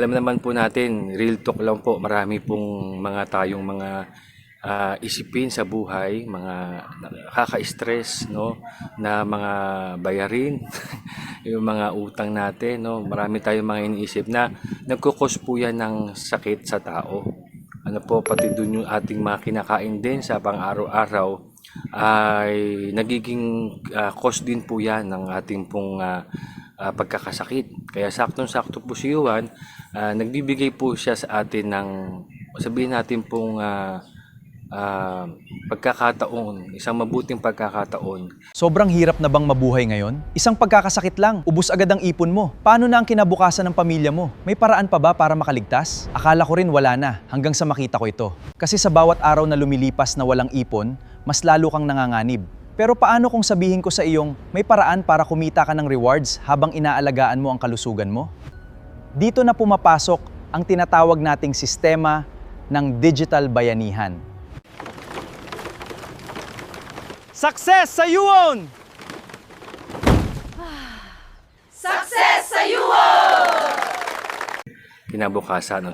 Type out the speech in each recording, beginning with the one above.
Alam naman po natin, real talk lang po, marami pong mga tayong mga isipin sa buhay, mga nakaka-stress, no, na mga bayarin, yung mga utang natin, no, marami tayong mga iniisip na nagkukos po yan ng sakit sa tao. Ano po, pati dun yung ating mga kinakain din sa pang-araw-araw ay nagiging cause din po yan ng ating pong pagkakasakit. Kaya saktong-sakto po si Yuan, nagbibigay po siya sa atin ng sabihin natin pong pagkakataon, isang mabuting pagkakataon. Sobrang hirap na bang mabuhay ngayon? Isang pagkakasakit lang, ubos agad ang ipon mo. Paano na ang kinabukasan ng pamilya mo? May paraan pa ba para makaligtas? Akala ko rin wala na, hanggang sa makita ko ito. Kasi sa bawat araw na lumilipas na walang ipon, mas lalo kang nanganganib. Pero paano kung sabihin ko sa iyong may paraan para kumita ka ng rewards habang inaalagaan mo ang kalusugan mo? Dito na pumapasok ang tinatawag nating sistema ng digital bayanihan. Success sa Yuon! Success sa UO! Kinabukasan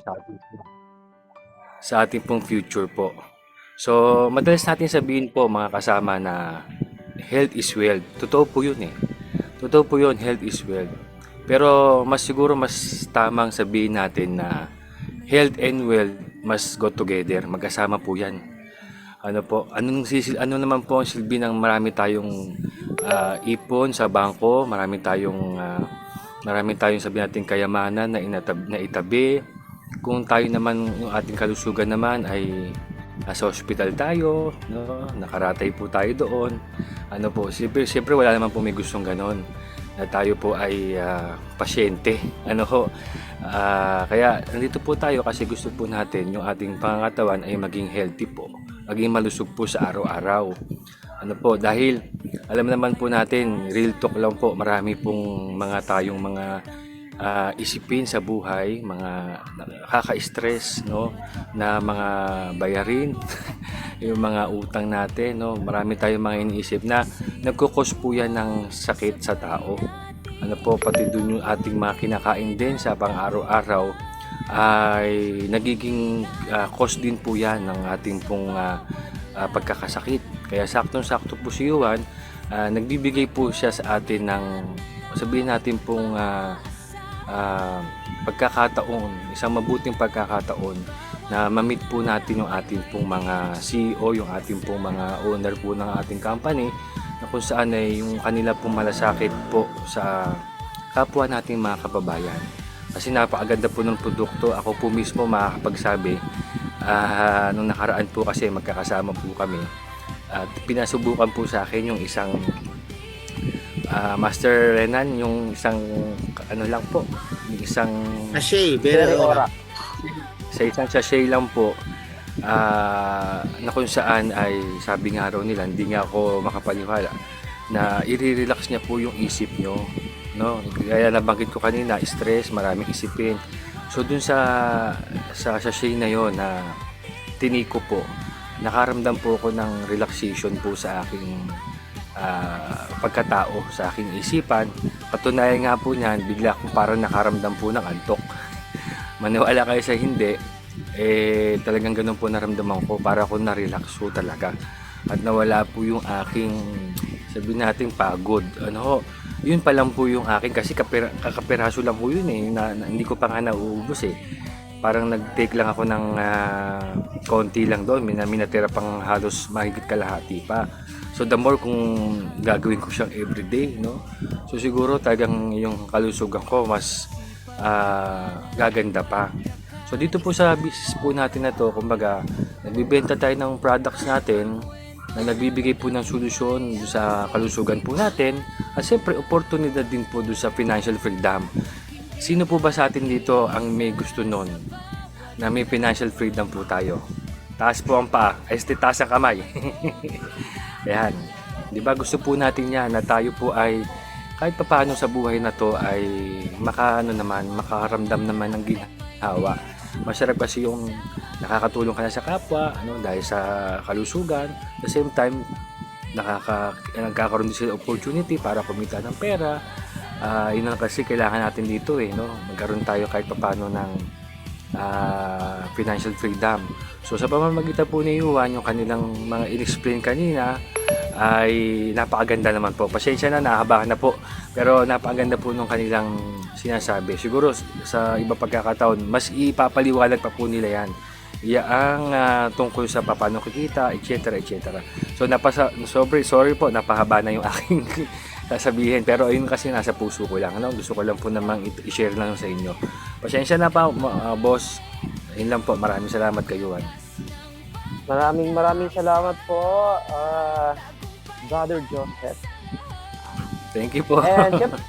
sa ating pong future po. So, madalas natin sabihin po mga kasama na health is wealth. Totoo po yun eh. Totoo po yun, health is wealth. Pero siguro mas tamang sabihin natin na health and wealth must go together. Magkasama po yan. Ano po, ano naman po ang silbi ng marami tayong ipon sa bangko, marami tayong sabihin natin kayamanan na itabi. Kung tayo naman, yung ating kalusugan naman ay nasa hospital tayo, no? Nakaratay po tayo doon. Ano po, siyempre wala naman po may gustong ganon na tayo po ay pasyente. Ano ho? Kaya nandito po tayo kasi gusto po natin yung ating pangangatawan ay maging healthy po, maging malusog po sa araw-araw. Ano po, dahil alam naman po natin, real talk lang po, marami pong mga tayong mga isipin sa buhay, mga nakaka-stress, no, na mga bayarin, yung mga utang natin, no, marami tayong mga iniisip na nagkukos po yan ng sakit sa tao. Ano po, pati dun yung ating mga kinakain din sa pang-araw-araw ay nagiging cause din po yan ng ating pong pagkakasakit. Kaya saktong-sakto po si Yuan, nagbibigay po siya sa atin ng sabihin natin pong pagkakataon, isang mabuting pagkakataon na ma-meet po natin yung ating pong mga CEO, yung ating pong mga owner po ng ating company, na kung saan ay yung kanila pong malasakit po sa kapwa nating mga kababayan. Kasi napakaganda po ng produkto. Ako po mismo makakapagsabi, nung nakaraan po kasi magkakasama po kami at pinasubukan po sa akin yung isang Master Renan, yung isang ano lang po, yung isang Sachet, very ora. sa isang sachet lang po, na kung saan ay sabi nga raw nila, hindi nga ako makapaniwala na i-relax niya po yung isip nyo, no? Kaya nabanggit ko kanina, stress, maraming isipin. So dun sa sachet na yon na tiniko po, nakaramdam po ako ng relaxation po sa aking pagkatao, sa aking isipan. Patunayan nga po niyan, bigla akong parang nakaramdam po ng antok. Maniwala kayo sa hindi, talagang ganun po naramdaman ko, para ako na-relax po talaga. At nawala po yung aking, sabihin natin, pagod. Ano ho, yun pa lang po yung aking, kasi kakapiraso lang po yun hindi ko pa nga nauubos eh. Parang nag-take lang ako ng konti lang doon, minatira pang halos mahigit kalahati pa. So the more kung gagawin ko siyang everyday, no? So siguro talagang yung kalusugan ko mas gaganda pa. So dito po sa business po natin na to, kumbaga, nagbibenta tayo ng products natin na nagbibigay po ng solusyon sa kalusugan po natin, at siyempre oportunidad din po doon sa financial freedom. Sino po ba sa atin dito ang may gusto nun na may financial freedom po tayo? Taas po ang paa, taas ang kamay. Ayan, di ba gusto po natin yan na tayo po ay kahit papaano sa buhay na to ay makaramdam naman ng ginhawa. Masarap kasi yung nakakatulong ka na sa kapwa, dahil sa kalusugan. At the same time, nagkakaroon din sila opportunity para kumita ng pera. Yun lang kasi kailangan natin dito eh, no? Magkaroon tayo kahit papano ng financial freedom. So sa pamamagitan po ni Yuan, yung kanilang mga in-explain kanina ay napakaganda naman po. Pasensya na, nahabahan na po. Pero napakaganda po nung kanilang sinasabi. Siguro sa iba pagkakataon, mas ipapaliwanag pa po nila yan. Yang tungkol sa paano kikita, etc. etc. So sorry po, napahaba na yung aking sasabihin. Pero ayun kasi nasa puso ko lang. Ano? Gusto ko lang po namang i-share lang sa inyo. Pasensya na pa, boss. Ayun lang po. Maraming salamat kayo. Maraming salamat po, Brother Joseph. Thank you po. And syempre,